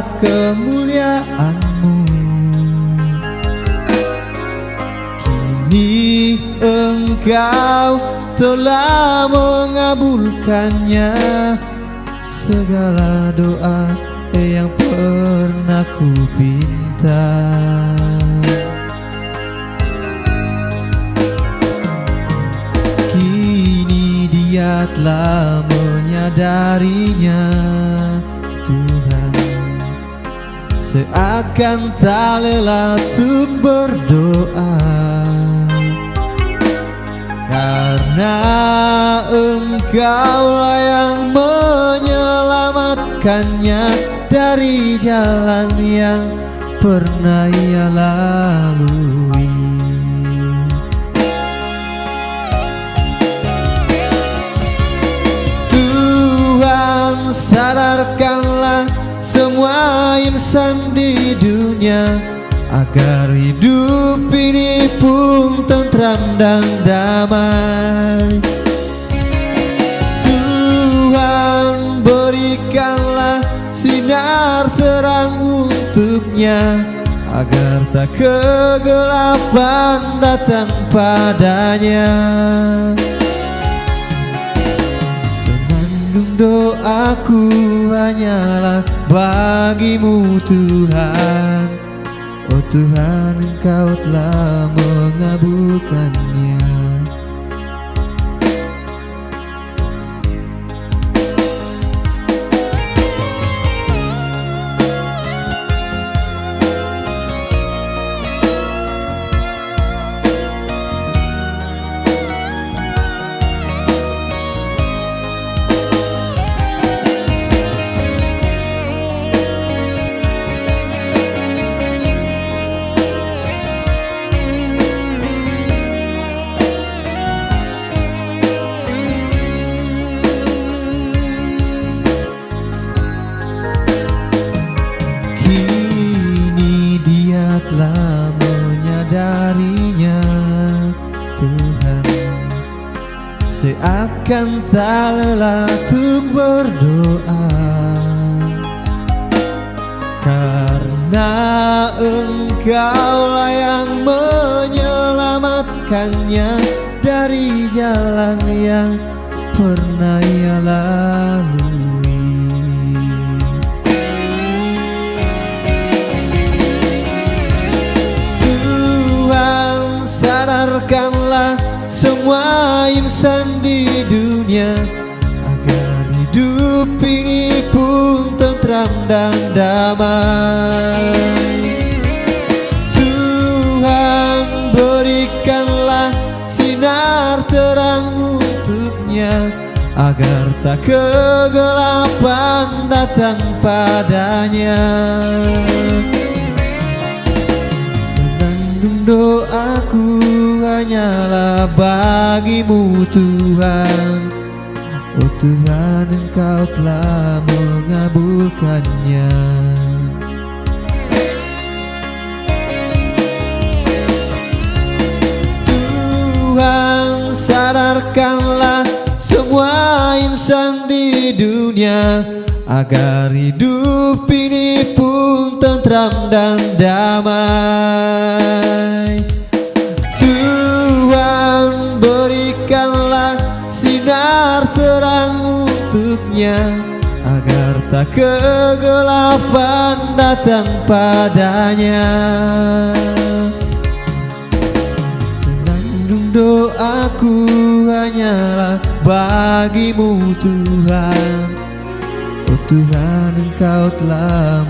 melihat kemuliaan-Mu. Kini Engkau telah mengabulkannya, segala doa yang pernah ku pinta. Kini Dia telah menyadarinya, Tuhan, seakan tak lelah untuk berdoa. Karena Engkaulah yang menyelamatkannya dari jalan yang pernah ia lalui. Tuhan, sadarkanlah semua insan di dunia, agar hidup ini pun tentram dan damai. Tuhan, berikanlah sinar terang untuknya, agar tak kegelapan datang padanya. Senandung doaku hanyalah bagi-Mu, Tuhan. Oh Tuhan, Engkau telah mengabulkannya. Telah menyadarinya, Tuhan, seakan tak lelah untuk berdoa. Karena Engkaulah yang menyelamatkannya dari jalan yang pernah ia lalui. Sadarkanlah semua insan di dunia, agar hidup ini pun tentram dan damai. Tuhan, berikanlah sinar terang untuknya, agar tak kegelapan datang padanya. Doaku hanyalah bagi-Mu, Tuhan. Oh Tuhan, Engkau telah mengabulkannya. Tuhan, sadarkanlah semua insan di dunia, agar hidup ini pun tentram dan damai. Tuhan, berikanlah sinar terang untuknya, agar tak kegelapan datang padanya. Senandung doaku hanyalah bagi-Mu, Tuhan. Oh Tuhan, Engkau telah